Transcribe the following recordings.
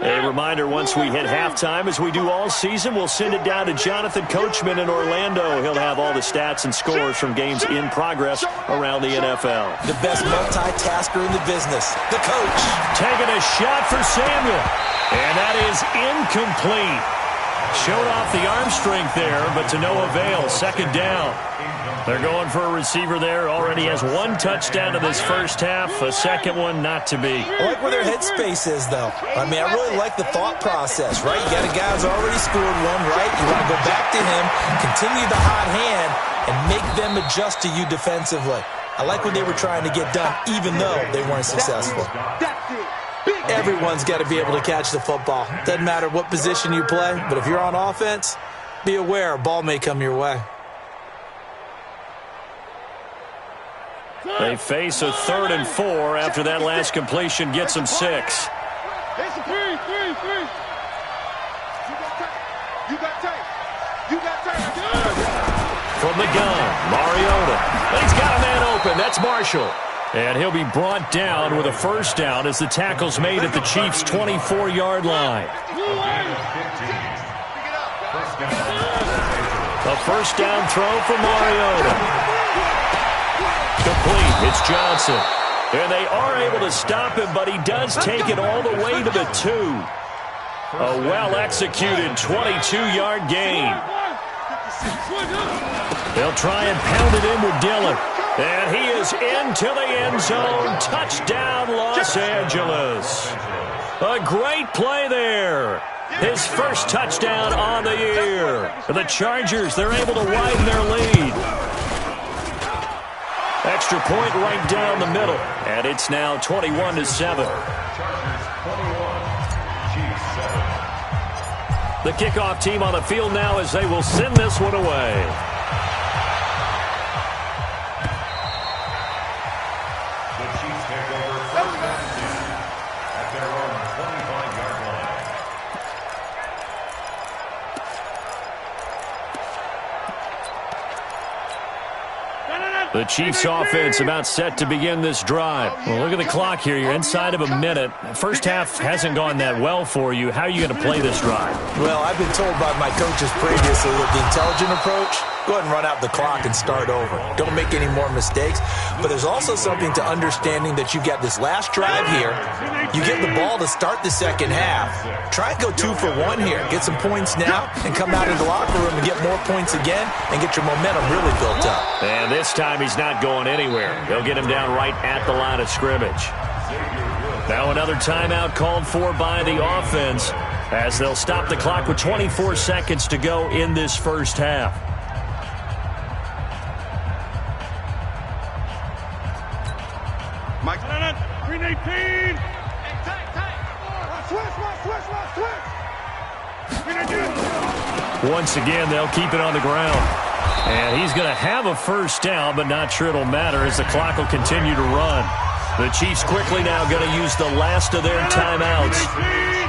A reminder, once we hit halftime, as we do all season, we'll send it down to Jonathan Coachman in Orlando. He'll have all the stats and scores from games in progress around the NFL. The best multitasker in the business, the coach. Taking a shot for Samuel. And that is incomplete. Showed off the arm strength there, but to no avail. Second down. They're going for a receiver there. Already has one touchdown in this first half. A second one not to be. I like where their headspace is, though. I mean, I really like the thought process, right? You got a guy who's already scored one, right? You want to go back to him, continue the hot hand, and make them adjust to you defensively. I like what they were trying to get done, even though they weren't successful. Everyone's got to be able to catch the football. Doesn't matter what position you play, but if you're on offense, be aware a ball may come your way. They face a 3rd and 4 after that last completion gets them 6. You got tape. From the gun, Mariota. He's got a man open. That's Marshall. And he'll be brought down with a first down as the tackle's made at the Chiefs' 24-yard line. A first down throw for Mariota. Complete. It's Johnson. And they are able to stop him, but he does take it all the way to the 2. A well-executed 22-yard gain. They'll try and pound it in with Dillon. And he is into the end zone. Touchdown, Los Angeles. A great play there. His first touchdown on the year. The Chargers, they're able to widen their lead. Extra point right down the middle. And it's now 21-7. The kickoff team on the field now as they will send this one away. The Chiefs offense about set to begin this drive. Well, look at the clock here. You're inside of a minute. First half hasn't gone that well for you. How are you going to play this drive? Well, I've been told by my coaches previously that the intelligent approach, go ahead and run out the clock and start over. Don't make any more mistakes. But there's also something to understanding that you get this last drive here. You get the ball to start the second half. Try and go 2 for 1 here. Get some points now and come out of the locker room and get more points again and get your momentum really built up. And this time he's not going anywhere. They'll get him down right at the line of scrimmage. Now another timeout called for by the offense as they'll stop the clock with 24 seconds to go in this first half. Mike. 318. Once again, they'll keep it on the ground. And he's going to have a first down, but not sure it'll matter as the clock will continue to run. The Chiefs quickly now going to use the last of their timeouts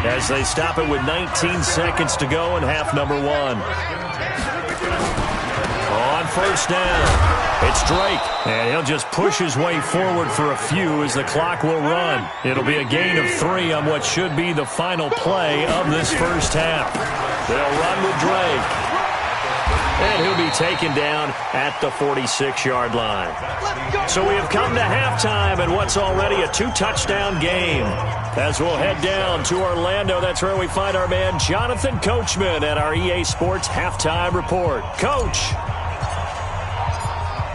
as they stop it with 19 seconds to go in half number 1. On first down, it's Drake, and he'll just push his way forward for a few as the clock will run. It'll be a gain of 3 on what should be the final play of this first half. They'll run with Drake. And he'll be taken down at the 46-yard line. So we have come to halftime in what's already a 2-touchdown game. As we'll head down to Orlando, that's where we find our man Jonathan Coachman at our EA Sports Halftime Report. Coach.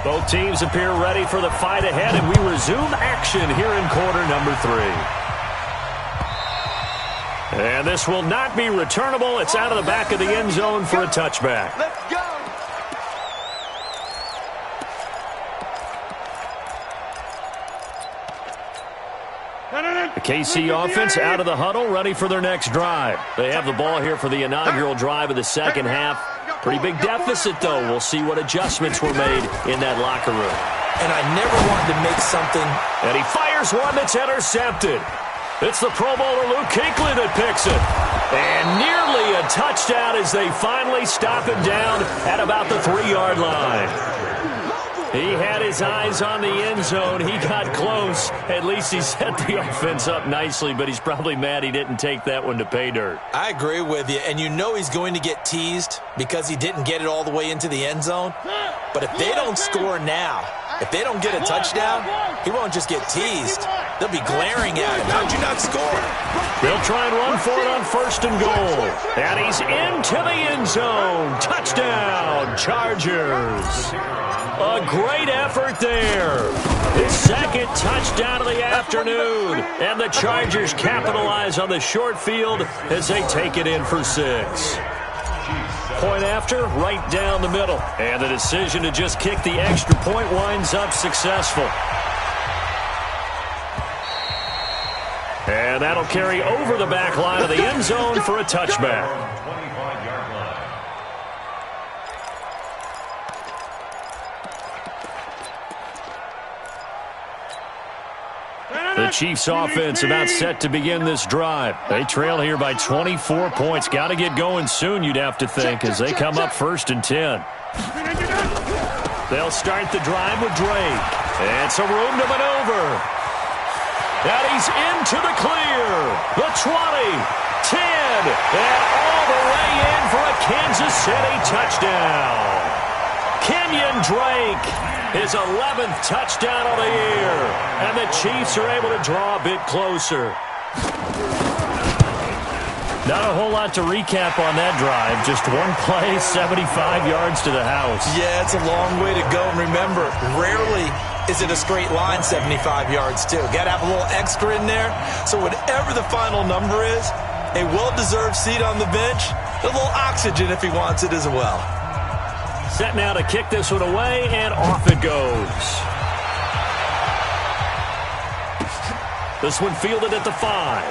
Both teams appear ready for the fight ahead, and we resume action here in quarter number 3. And this will not be returnable. It's out of the back of the end zone for a touchback. Let's go. The KC offense out of the huddle, ready for their next drive. They have the ball here for the inaugural drive of the second half. Pretty big deficit, though. We'll see what adjustments were made in that locker room. And I never wanted to make something. And he fires one that's intercepted. It's the Pro Bowler Luke Kuechly that picks it. And nearly a touchdown as they finally stop him down at about the 3-yard line. He had his eyes on the end zone. He got close. At least he set the offense up nicely, but he's probably mad he didn't take that one to pay dirt. I agree with you, and you know he's going to get teased because he didn't get it all the way into the end zone. But if they don't score now, if they don't get a touchdown, he won't just get teased. They'll be glaring at him. How'd you not score? They'll try and run for it on 1st and goal. And he's into the end zone. Touchdown, Chargers. A great effort there. His second touchdown of the afternoon. And the Chargers capitalize on the short field as they take it in for 6. Point after, right down the middle. And the decision to just kick the extra point winds up successful. And that'll carry over the back line of the end zone for a touchback. The Chiefs offense about set to begin this drive. They trail here by 24 points. Got to get going soon, you'd have to think, as they come up 1st and 10. They'll start the drive with Drake. And some room to maneuver. And he's into the clear. The 20, 10, and all the way in for a Kansas City touchdown. Kenyon Drake, his 11th touchdown of the year. And the Chiefs are able to draw a bit closer. Not a whole lot to recap on that drive. Just one play, 75 yards to the house. Yeah, it's a long way to go. And remember, rarely is it a straight line 75 yards, too. Got to have a little extra in there. So whatever the final number is, a well-deserved seat on the bench, a little oxygen if he wants it as well. Set now to kick this one away, and off it goes. This one fielded at the 5.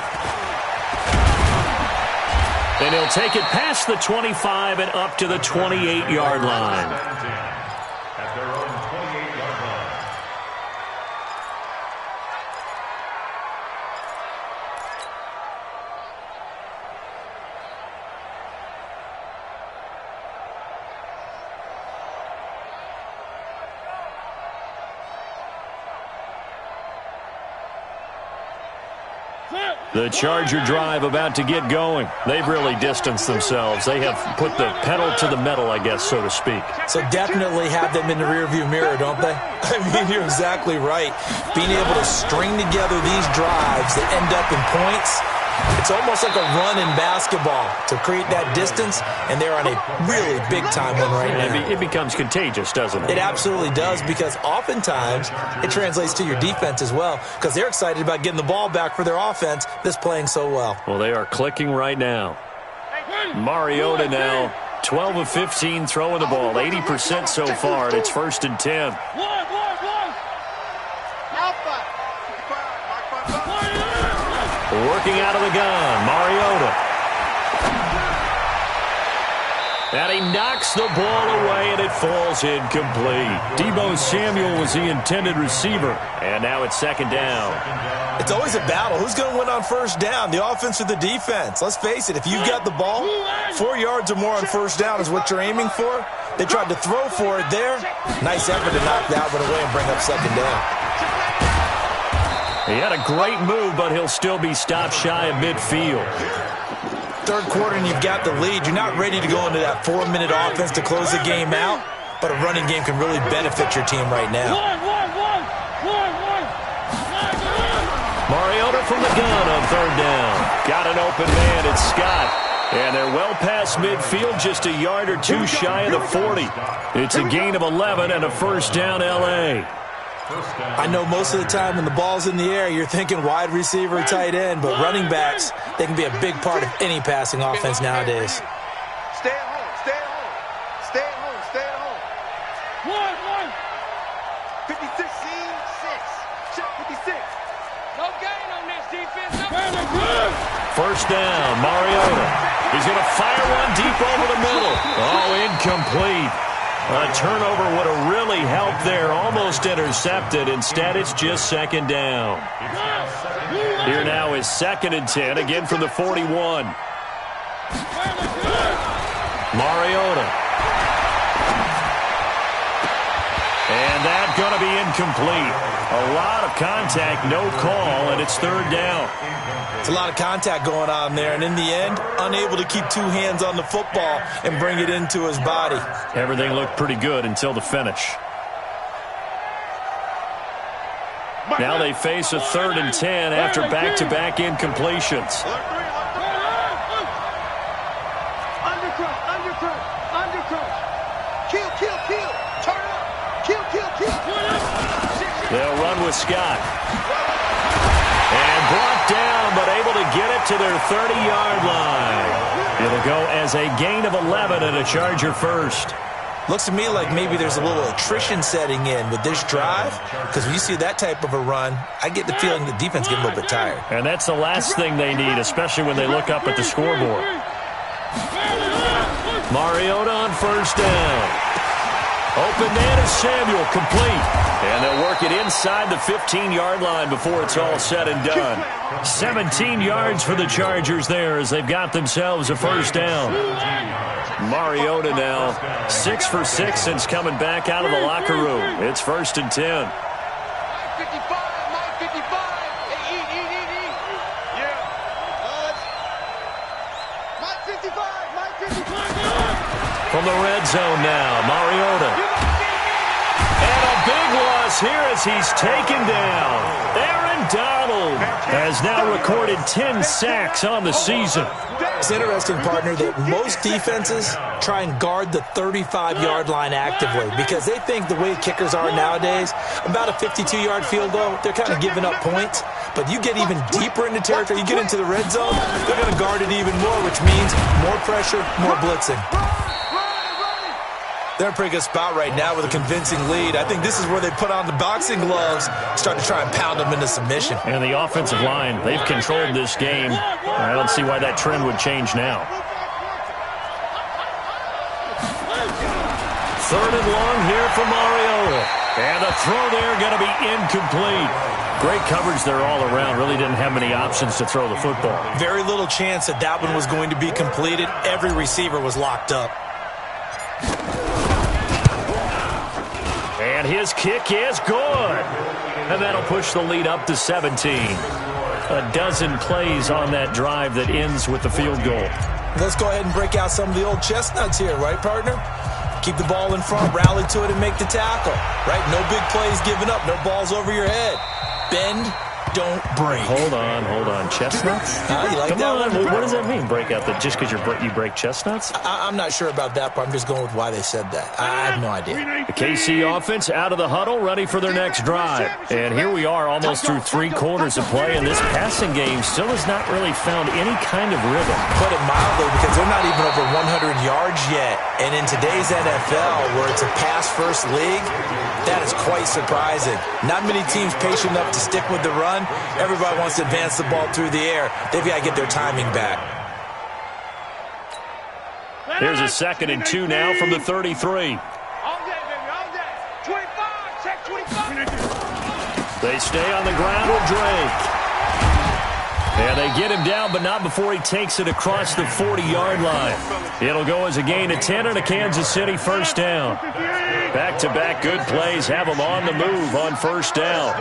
And he'll take it past the 25 and up to the 28-yard line. At their own 28-yard line. The Charger drive about to get going. They've really distanced themselves. They have put the pedal to the metal, I guess, so to speak. So definitely have them in the rearview mirror, don't they? I mean, you're exactly right. Being able to string together these drives that end up in points, it's almost like a run in basketball to create that distance, and they're on a really big-time one right now. It becomes contagious, doesn't it? It absolutely does, because oftentimes it translates to your defense as well, because they're excited about getting the ball back for their offense that's playing so well. Well, they are clicking right now. Mariota now, 12 of 15 throwing the ball, 80% so far, and it's 1st and 10. Working out of the gun, Mariota. And he knocks the ball away, and it falls incomplete. Deebo Samuel was the intended receiver, and now it's 2nd down. It's always a battle. Who's going to win on 1st down, the offense or the defense? Let's face it, if you've got the ball, 4 yards or more on 1st down is what you're aiming for. They tried to throw for it there. Nice effort to knock that one away and bring up 2nd down. He had a great move, but he'll still be stopped shy of midfield. 3rd quarter and you've got the lead. You're not ready to go into that 4-minute offense to close the game out, but a running game can really benefit your team right now. Mariota from the gun on 3rd down. Got an open man, it's Scott. And they're well past midfield, just a yard or two shy of the 40. It's a gain of 11 and a 1st down L.A. I know most of the time when the ball's in the air, you're thinking wide receiver, tight end, but running backs, they can be a big part of any passing offense nowadays. Stay at home, stay at home. Stay at home, stay at home. 56, 6. Check 56. No gain on this defense. No. 1st down, Mariota. He's going to fire one deep over the middle. Oh, incomplete. A turnover would have really helped there, almost intercepted. Instead, it's just 2nd down. Here now is 2nd and 10, again from the 41. Mariota. And that incomplete. A lot of contact, no call, and it's third down. It's a lot of contact going on there, and in the end, unable to keep two hands on the football and bring it into his body. Everything looked pretty good until the finish. Now they face a 3rd and 10 after back-to-back incompletions. They'll run with Scott. And brought down, but able to get it to their 30-yard line. It'll go as a gain of 11 and a Charger first. Looks to me like maybe there's a little attrition setting in with this drive, because when you see that type of a run, I get the feeling the defense get a little bit tired. And that's the last thing they need, especially when they look up at the scoreboard. Mariota on first down. Open man is Samuel, complete. And they'll work it inside the 15-yard line before it's all said and done. 17 yards for the Chargers there as they've got themselves a first down. Mariota now 6 for 6 since coming back out of the locker room. It's 1st and 10. From the red zone now, Mariota. And a big loss here as he's taken down. Aaron Donald has now recorded 10 sacks on the season. It's interesting, partner, that most defenses try and guard the 35-yard line actively because they think the way kickers are nowadays, about a 52-yard field goal, they're kind of giving up points. But you get even deeper into territory, you get into the red zone, they're going to guard it even more, which means more pressure, more blitzing. They're in a pretty good spot right now with a convincing lead. I think this is where they put on the boxing gloves, start to try and pound them into submission. And the offensive line, they've controlled this game. I don't see why that trend would change now. 3rd and long here for Mariota. And the throw there going to be incomplete. Great coverage there all around. Really didn't have many options to throw the football. Very little chance that that one was going to be completed. Every receiver was locked up. And his kick is good. And that'll push the lead up to 17. A dozen plays on that drive that ends with the field goal. Let's go ahead and break out some of the old chestnuts here, right, partner? Keep the ball in front, rally to it, and make the tackle, right? No big plays given up, no balls over your head. Bend, don't break. Hold on. Chestnuts? You like Come that on, one? what does that mean, break out? That just because you break chestnuts? I'm not sure about that, but I'm just going with why they said that. I have no idea. The KC offense out of the huddle, ready for their next drive. And here we are almost through 3 quarters of play, and this passing game still has not really found any kind of rhythm. Put it mildly, because they're not even over 100 yards yet. And in today's NFL, where it's a pass-first league, that is quite surprising. Not many teams patient enough to stick with the run. Everybody wants to advance the ball through the air. They've got to get their timing back. Here's a 2nd and 2 now from the 33. All day, baby, all day. 25, check 25. They stay on the ground with Drake. And they get him down, but not before he takes it across the 40-yard line. It'll go as a gain of 10 and a Kansas City first down. Back-to-back good plays have him on the move on first down.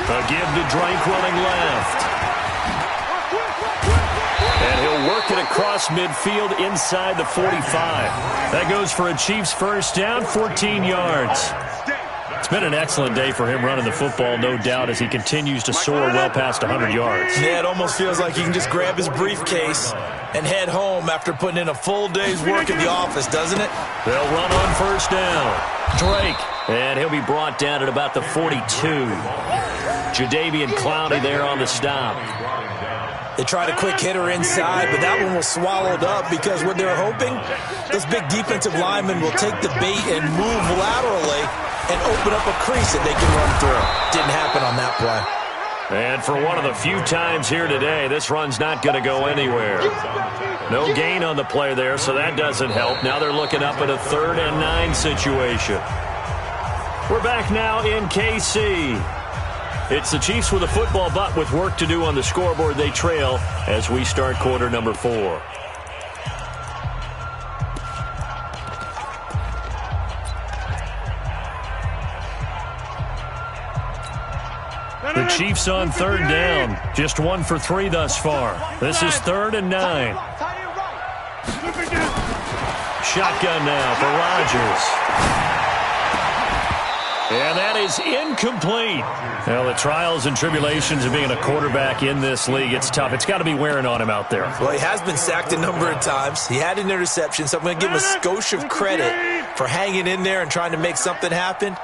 A give to Drake running left. And he'll work it across midfield inside the 45. That goes for a Chiefs first down, 14 yards. It's been an excellent day for him running the football, no doubt, as he continues to soar well past 100 yards. Yeah, it almost feels like he can just grab his briefcase and head home after putting in a full day's work at the office, doesn't it? They'll run on first down. Drake. And he'll be brought down at about the 42. Jadeveon Clowney there on the stop. They tried a quick hitter inside, but that one was swallowed up because what they're hoping, those big defensive linemen will take the bait and move laterally and open up a crease that they can run through. Didn't happen on that play. And for one of the few times here today, this run's not going to go anywhere. No gain on the play there, so that doesn't help. Now they're looking up at a 3rd and 9 situation. We're back now in KC. It's the Chiefs with a football, but with work to do on the scoreboard, they trail as we start quarter number 4. The Chiefs on third down. Just 1 for 3 thus far. This is 3rd and 9. Shotgun now for Rodgers. And that is incomplete. Well, the trials and tribulations of being a quarterback in this league, it's tough. It's got to be wearing on him out there. Well, he has been sacked a number of times. He had an interception, so I'm going to give him a skosh of credit for hanging in there and trying to make something happen,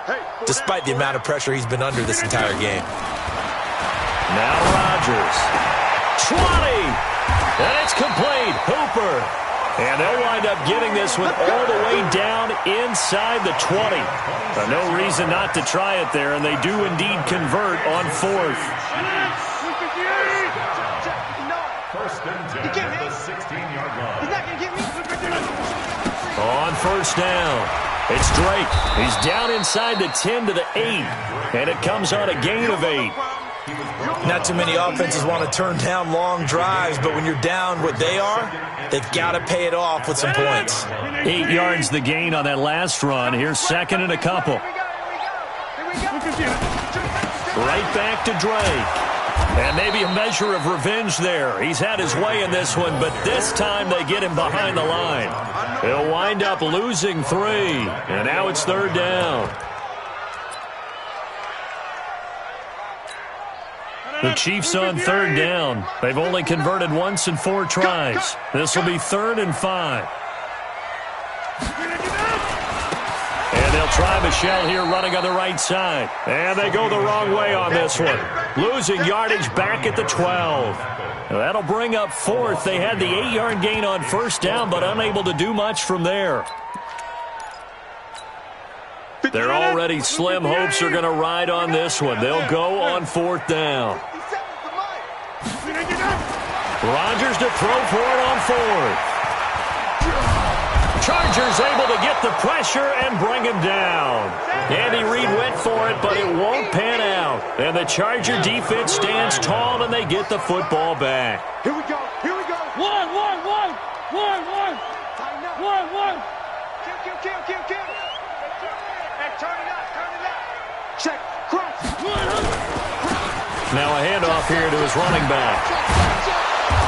despite the amount of pressure he's been under this entire game. Now Rodgers. 20. And it's complete. Hooper. And they'll wind up getting this one all the way down inside the 20. No reason not to try it there, and they do indeed convert on 4th. On first down, it's Drake. He's down inside the 10 to the 8, and it comes on a gain of 8. Not too many offenses want to turn down long drives, but when you're down what they are, they've got to pay it off with some points. 8 yards the gain on that last run. Here's 2nd and a couple. Right back to Drake. And maybe a measure of revenge there. He's had his way in this one, but this time they get him behind the line. He'll wind up losing 3. And now it's 3rd down. The Chiefs on 3rd down. They've only converted once in 4 tries. This will be 3rd and 5. And they'll try Michelle here running on the right side. And they go the wrong way on this one. Losing yardage back at the 12. That'll bring up 4th. They had the 8-yard gain on first down, but unable to do much from there. Their already slim hopes are going to ride on this one. They'll go on 4th down. Rodgers to throw for it on 4th. Chargers able to get the pressure and bring him down. Andy Reid went for it, but it won't pan out. And the Charger defense stands tall, and they get the football back. Here we go. Here we go. One. Kill. Hey, turn it up. Check. Cross. Now a handoff here to his running back.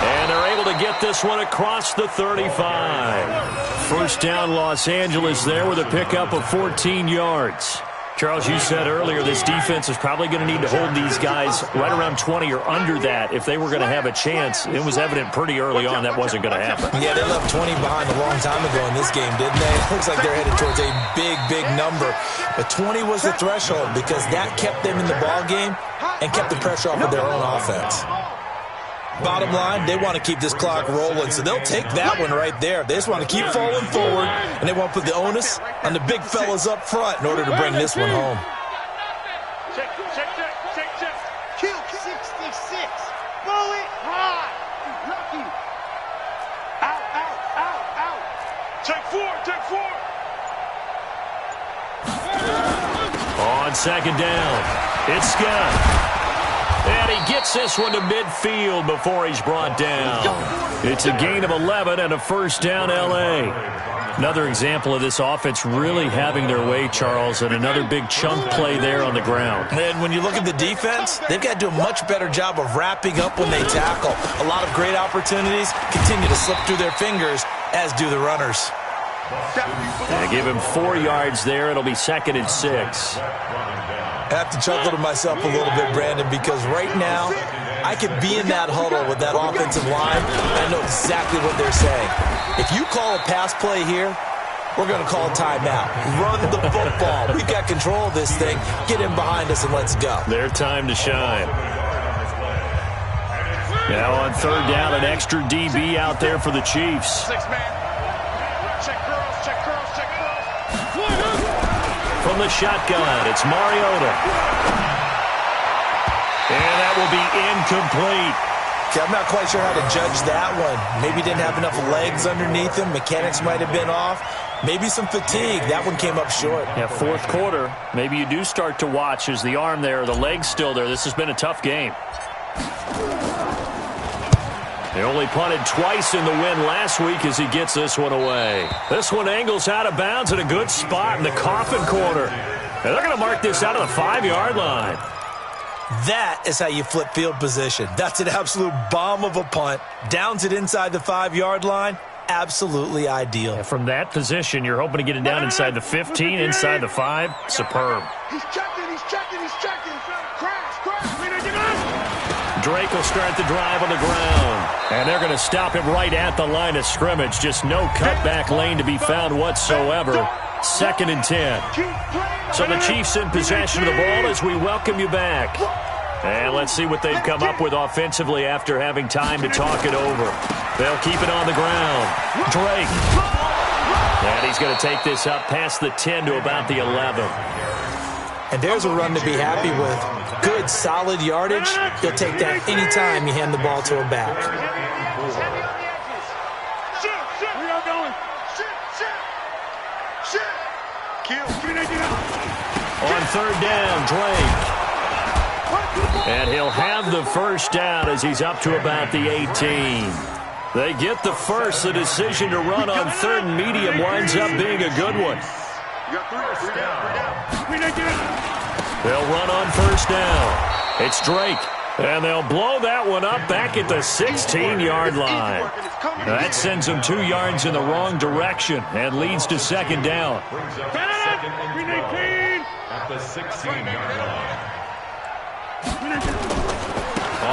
And they're able to get this one across the 35. First down, Los Angeles there with a pickup of 14 yards. Charles, you said earlier this defense is probably going to need to hold these guys right around 20 or under that if they were going to have a chance. It was evident pretty early on that wasn't going to happen. Yeah, they left 20 behind a long time ago in this game, didn't they? It looks like they're headed towards a big number. But 20 was the threshold because that kept them in the ball game and kept the pressure off of their own offense. Bottom line, they want to keep this clock rolling, so they'll take that one right there. They just want to keep falling forward, and they want to put the onus on the big fellas up front in order to bring this one home. Check. Kill 66. Bullet high. Lucky. Out. Take 4. On second down, it's Scott. And he gets this one to midfield before he's brought down. It's a gain of 11 and a first down, L.A. Another example of this offense really having their way, Charles, and another big chunk play there on the ground. And when you look at the defense, they've got to do a much better job of wrapping up when they tackle. A lot of great opportunities continue to slip through their fingers, as do the runners. And give him 4 yards there. It'll be 2nd and 6. I have to chuckle to myself a little bit, Brandon, because right now I could be in that huddle with that offensive line, and I know exactly what they're saying. If you call a pass play here, we're going to call a timeout. Run the football. We've got control of this thing. Get him behind us and let's go. Their time to shine. Now on third down, an extra DB out there for the Chiefs. 6-man. Check girls. From the shotgun, it's Mariota. And that will be incomplete. Okay, I'm not quite sure how to judge that one. Maybe didn't have enough legs underneath him. Mechanics might have been off. Maybe some fatigue. That one came up short. Yeah, fourth quarter. Maybe you do start to watch as the arm there, the leg's still there. This has been a tough game. They only punted twice in the win last week as he gets this one away. This one angles out of bounds at a good spot in the coffin corner. And they're going to mark this out of the 5-yard line. That is how you flip field position. That's an absolute bomb of a punt. Downs it inside the 5-yard line. Absolutely ideal. And from that position, you're hoping to get it down inside the 15, inside the 5. Superb. He's checking. Crash. Drake will start the drive on the ground. And they're going to stop him right at the line of scrimmage. Just no cutback lane to be found whatsoever. 2nd and 10. So the Chiefs in possession of the ball as we welcome you back. And let's see what they've come up with offensively after having time to talk it over. They'll keep it on the ground. Drake. And he's going to take this up past the 10 to about the 11. And there's a run to be happy with. Good, solid yardage. You'll take that anytime you hand the ball to a back. On 3rd down, Drake. And he'll have the first down as he's up to about the 18. They get the first. The decision to run on 3rd and medium winds up being a good one. They'll run on 1st down. It's Drake. And they'll blow that one up back at the 16-yard line. That sends them 2 yards in the wrong direction and leads to 2nd down. At the 16-yard line.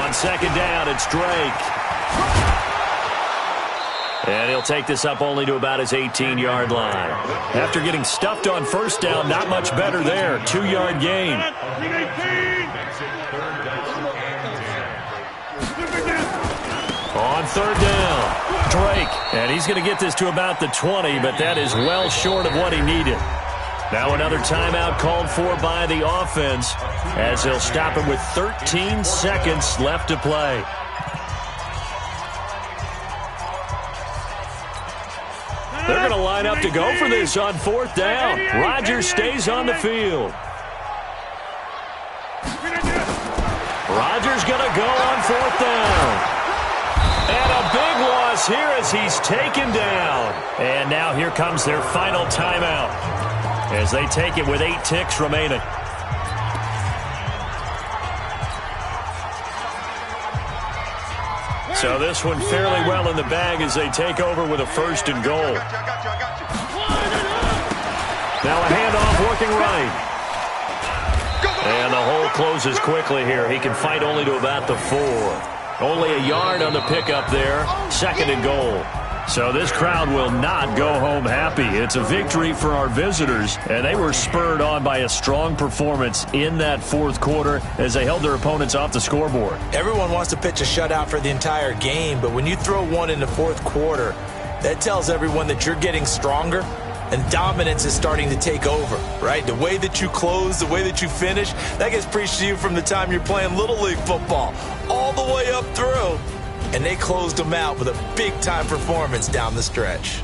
On 2nd down, it's Drake. And he'll take this up only to about his 18-yard line. After getting stuffed on 1st down, not much better there. 2-yard gain. On 3rd down, Drake. And he's going to get this to about the 20, but that is well short of what he needed. Now another timeout called for by the offense as he'll stop him with 13 seconds left to play. They're going to line up to go for this on 4th down. Rodgers stays on the field. Rodgers going to go on 4th down. And a big loss here as he's taken down. And now here comes their final timeout as they take it with 8 ticks remaining. So this one fairly well in the bag as they take over with a 1st and goal. Now a handoff working right. And the hole closes quickly here. He can fight only to about the 4. Only a yard on the pickup there. 2nd and goal. So this crowd will not go home happy. It's a victory for our visitors, and they were spurred on by a strong performance in that 4th quarter as they held their opponents off the scoreboard. Everyone wants to pitch a shutout for the entire game, but when you throw one in the 4th quarter, that tells everyone that you're getting stronger and dominance is starting to take over, right? The way that you close, the way that you finish, that gets preached to you from the time you're playing Little League football all the way up through. And they closed them out with a big-time performance down the stretch.